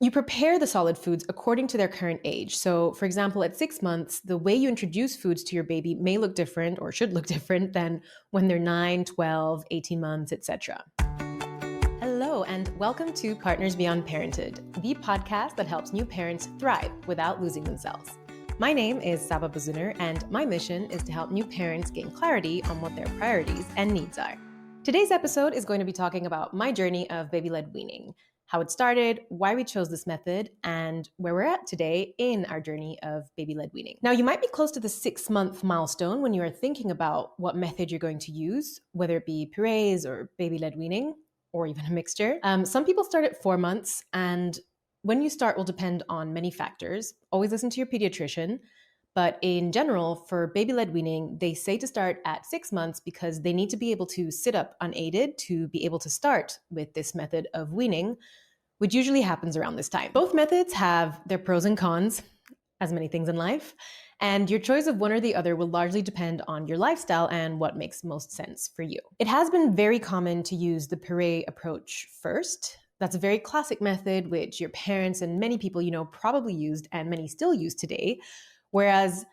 You prepare the solid foods according to their current age. So, for example, at 6 months, the way you introduce foods to your baby may look different or should look different than when they're 9, 12, 18 months, etc. Hello, and welcome to Partners Beyond Parenthood, the podcast that helps new parents thrive without losing themselves. My name is Saba Bazuner, and my mission is to help new parents gain clarity on what their priorities and needs are. Today's episode is going to be talking about my journey of baby-led weaning, how it started, why we chose this method, and where we're at today in our journey of baby-led weaning. Now, you might be close to the 6-month milestone when you are thinking about what method you're going to use, whether it be purees or baby-led weaning, or even a mixture. Some people start at 4 months, and when you start will depend on many factors. Always listen to your pediatrician. But in general, for baby-led weaning, they say to start at 6 months because they need to be able to sit up unaided to be able to start with this method of weaning, which usually happens around this time. Both methods have their pros and cons, as many things in life, and your choice of one or the other will largely depend on your lifestyle and what makes most sense for you. It has been very common to use the puree approach first. That's a very classic method which your parents and many people you know probably used and many still use today. Whereas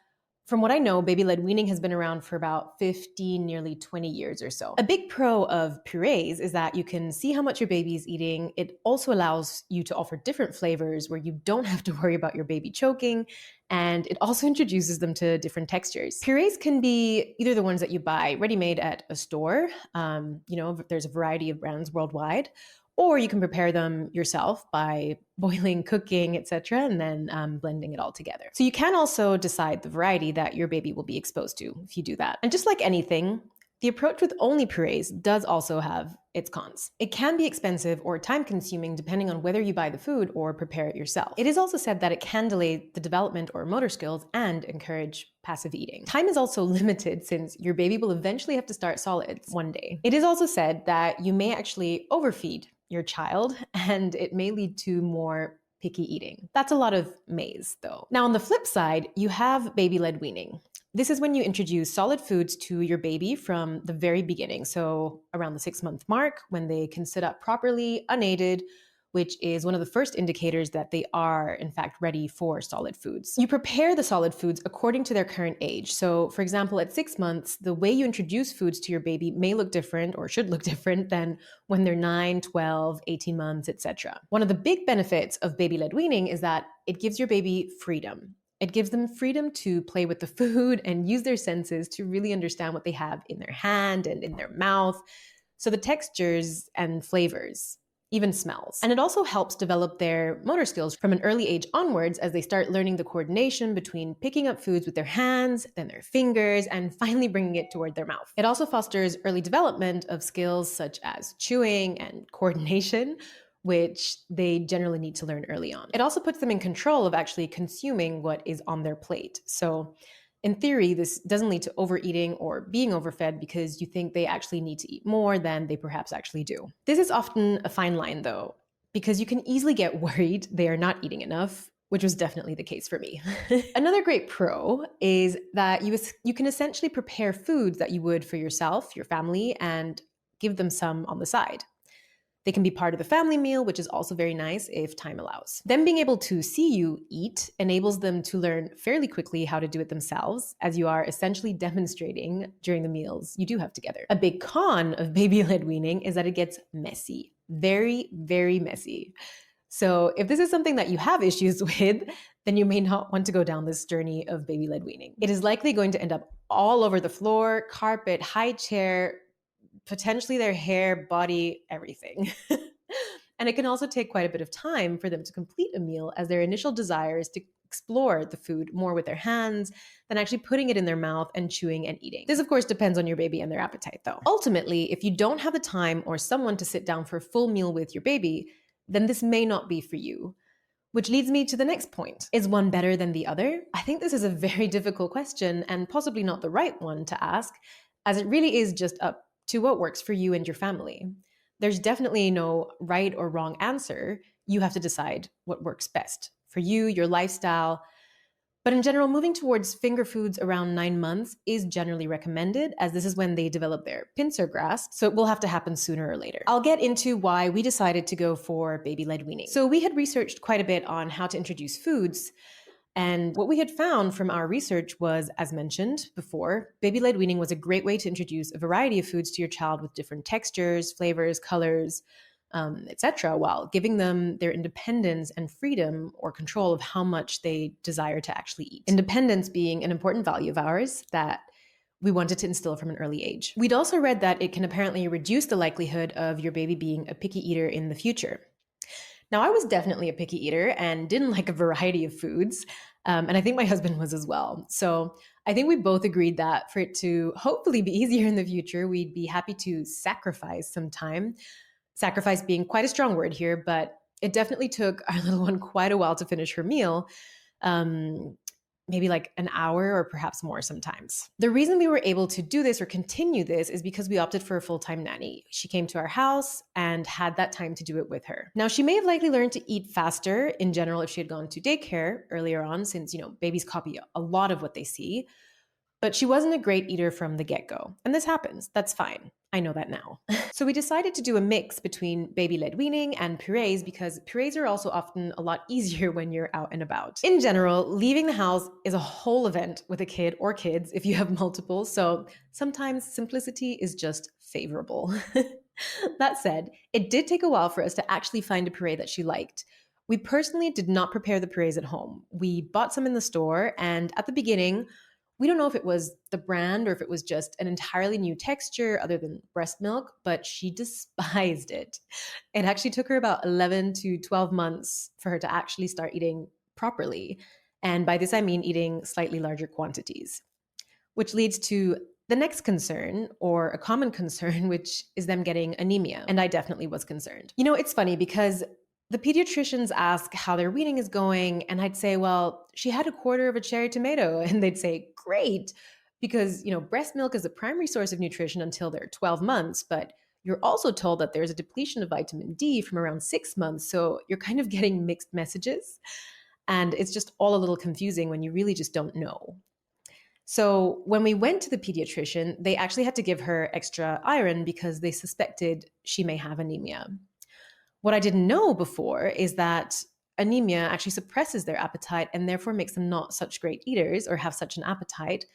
from what I know, baby-led weaning has been around for about 15, nearly 20 years or so. A big pro of purees is that you can see how much your baby is eating. It also allows you to offer different flavors where you don't have to worry about your baby choking, and it also introduces them to different textures. Purees can be either the ones that you buy ready-made at a store. There's a variety of brands worldwide. Or you can prepare them yourself by boiling, cooking, etc., and then blending it all together. So you can also decide the variety that your baby will be exposed to if you do that. And just like anything, the approach with only purees does also have its cons. It can be expensive or time-consuming depending on whether you buy the food or prepare it yourself. It is also said that it can delay the development or motor skills and encourage passive eating. Time is also limited since your baby will eventually have to start solids one day. It is also said that you may actually overfeed your child, and it may lead to more picky eating. That's a lot of mays, though. Now, on the flip side, you have baby-led weaning. This is when you introduce solid foods to your baby from the very beginning, so around the 6-month mark, when they can sit up properly, unaided, which is one of the first indicators that they are, in fact, ready for solid foods. You prepare the solid foods according to their current age. So, for example, at 6 months, the way you introduce foods to your baby may look different or should look different than when they're 9, 12, 18 months, etc. One of the big benefits of baby-led weaning is that it gives your baby freedom. It gives them freedom to play with the food and use their senses to really understand what they have in their hand and in their mouth. So the textures and flavors, even smells. And it also helps develop their motor skills from an early age onwards as they start learning the coordination between picking up foods with their hands, then their fingers, and finally bringing it toward their mouth. It also fosters early development of skills such as chewing and coordination, which they generally need to learn early on. It also puts them in control of actually consuming what is on their plate. So in theory, this doesn't lead to overeating or being overfed because you think they actually need to eat more than they perhaps actually do. This is often a fine line, though, because you can easily get worried they are not eating enough, which was definitely the case for me. Another great pro is that you can essentially prepare foods that you would for yourself, your family, and give them some on the side. They can be part of the family meal, which is also very nice if time allows. Them being able to see you eat enables them to learn fairly quickly how to do it themselves, as you are essentially demonstrating during the meals you do have together. A big con of baby-led weaning is that it gets messy. Very, very messy. So if this is something that you have issues with, then you may not want to go down this journey of baby-led weaning. It is likely going to end up all over the floor, carpet, high chair, potentially their hair, body, everything. And it can also take quite a bit of time for them to complete a meal, as their initial desire is to explore the food more with their hands than actually putting it in their mouth and chewing and eating. This, of course, depends on your baby and their appetite, though. Ultimately, if you don't have the time or someone to sit down for a full meal with your baby, then this may not be for you. Which leads me to the next point. Is one better than the other? I think this is a very difficult question and possibly not the right one to ask, as it really is just up to what works for you and your family. There's definitely no right or wrong answer. You have to decide what works best for you, your lifestyle. But in general, moving towards finger foods around 9 months is generally recommended, as this is when they develop their pincer grasp, so it will have to happen sooner or later. I'll get into why we decided to go for baby-led weaning. So we had researched quite a bit on how to introduce foods, and what we had found from our research was, as mentioned before, baby-led weaning was a great way to introduce a variety of foods to your child with different textures, flavors, colors, etc., while giving them their independence and freedom or control of how much they desire to actually eat. Independence being an important value of ours that we wanted to instill from an early age. We'd also read that it can apparently reduce the likelihood of your baby being a picky eater in the future. Now, I was definitely a picky eater and didn't like a variety of foods, and I think my husband was as well. So I think we both agreed that for it to hopefully be easier in the future, we'd be happy to sacrifice some time. Sacrifice being quite a strong word here, but it definitely took our little one quite a while to finish her meal. Maybe like an hour or perhaps more sometimes. The reason we were able to do this or continue this is because we opted for a full-time nanny. She came to our house and had that time to do it with her. Now, she may have likely learned to eat faster in general if she had gone to daycare earlier on, since, babies copy a lot of what they see. But she wasn't a great eater from the get-go. And this happens. That's fine. I know that now. So we decided to do a mix between baby-led weaning and purees because purees are also often a lot easier when you're out and about. In general, leaving the house is a whole event with a kid or kids if you have multiple, so sometimes simplicity is just favorable. That said, it did take a while for us to actually find a puree that she liked. We personally did not prepare the purees at home. We bought some in the store, and at the beginning, we don't know if it was the brand or if it was just an entirely new texture other than breast milk, but she despised it. It actually took her about 11 to 12 months for her to actually start eating properly. And by this, I mean eating slightly larger quantities, which leads to the next concern, or a common concern, which is them getting anemia. And I definitely was concerned. It's funny because the pediatricians ask how their weaning is going, and I'd say, well, she had a quarter of a cherry tomato, and they'd say, great, because, breast milk is the primary source of nutrition until they're 12 months, but you're also told that there's a depletion of vitamin D from around 6 months, so you're kind of getting mixed messages, and it's just all a little confusing when you really just don't know. So when we went to the pediatrician, they actually had to give her extra iron because they suspected she may have anemia. What I didn't know before is that anemia actually suppresses their appetite and therefore makes them not such great eaters or have such an appetite,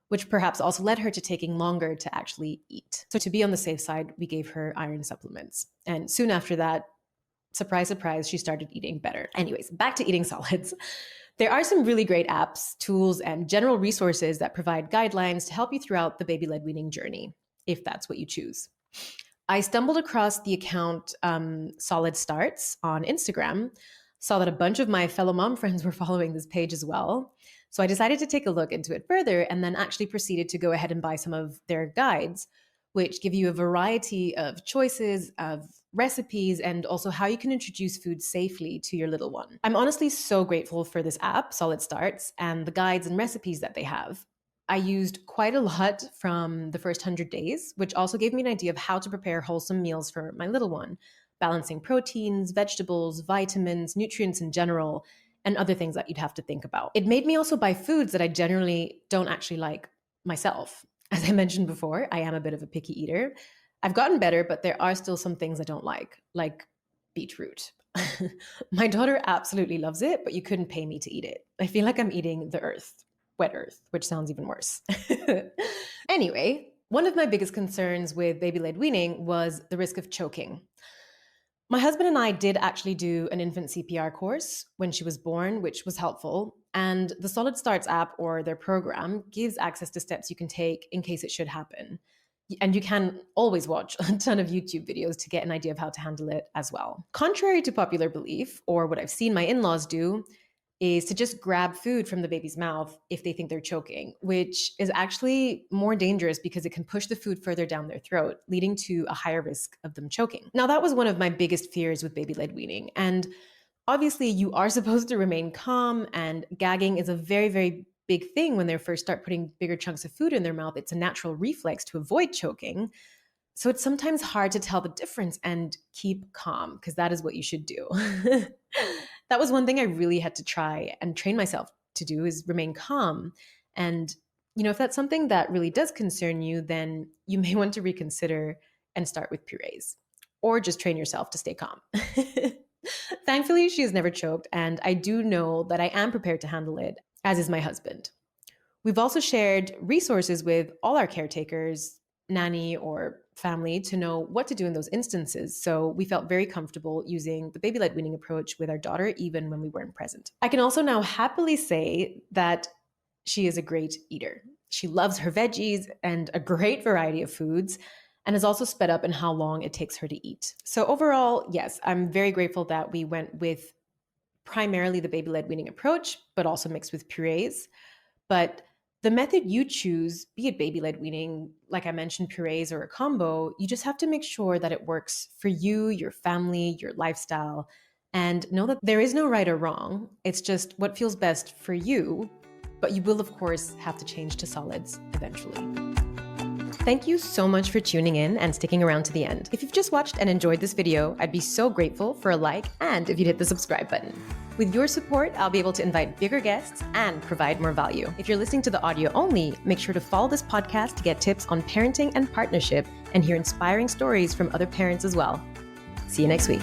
which perhaps also led her to taking longer to actually eat. So to be on the safe side, we gave her iron supplements. And soon after that, surprise, surprise, she started eating better. Anyways, back to eating solids. There are some really great apps, tools, and general resources that provide guidelines to help you throughout the baby-led weaning journey, if that's what you choose. I stumbled across the account Solid Starts on Instagram, saw that a bunch of my fellow mom friends were following this page as well. So I decided to take a look into it further and then actually proceeded to go ahead and buy some of their guides, which give you a variety of choices, of recipes, and also how you can introduce food safely to your little one. I'm honestly so grateful for this app, Solid Starts, and the guides and recipes that they have. I used quite a lot from the first 100 days, which also gave me an idea of how to prepare wholesome meals for my little one, balancing proteins, vegetables, vitamins, nutrients in general, and other things that you'd have to think about. It made me also buy foods that I generally don't actually like myself. As I mentioned before, I am a bit of a picky eater. I've gotten better, but there are still some things I don't like beetroot. My daughter absolutely loves it, but you couldn't pay me to eat it. I feel like I'm eating the earth. Wet earth, which sounds even worse. Anyway, one of my biggest concerns with baby-led weaning was the risk of choking. My husband and I did actually do an infant CPR course when she was born, which was helpful. And the Solid Starts app or their program gives access to steps you can take in case it should happen. And you can always watch a ton of YouTube videos to get an idea of how to handle it as well. Contrary to popular belief, or what I've seen my in-laws do, is to just grab food from the baby's mouth if they think they're choking, which is actually more dangerous because it can push the food further down their throat, leading to a higher risk of them choking. Now, that was one of my biggest fears with baby-led weaning. And obviously, you are supposed to remain calm, and gagging is a very, very big thing when they first start putting bigger chunks of food in their mouth. It's a natural reflex to avoid choking. So it's sometimes hard to tell the difference and keep calm, because that is what you should do. That was one thing I really had to try and train myself to do is remain calm. And, if that's something that really does concern you, then you may want to reconsider and start with purees, or just train yourself to stay calm. Thankfully, she has never choked, and I do know that I am prepared to handle it, as is my husband. We've also shared resources with all our caretakers, nanny or family, to know what to do in those instances. So we felt very comfortable using the baby-led weaning approach with our daughter, even when we weren't present. I can also now happily say that she is a great eater. She loves her veggies and a great variety of foods, and has also sped up in how long it takes her to eat. So overall, yes, I'm very grateful that we went with primarily the baby-led weaning approach, but also mixed with purees. But the method you choose, be it baby-led weaning, like I mentioned, purees, or a combo, you just have to make sure that it works for you, your family, your lifestyle, and know that there is no right or wrong. It's just what feels best for you, but you will, of course, have to change to solids eventually. Thank you so much for tuning in and sticking around to the end. If you've just watched and enjoyed this video, I'd be so grateful for a like and if you'd hit the subscribe button. With your support, I'll be able to invite bigger guests and provide more value. If you're listening to the audio only, make sure to follow this podcast to get tips on parenting and partnership and hear inspiring stories from other parents as well. See you next week.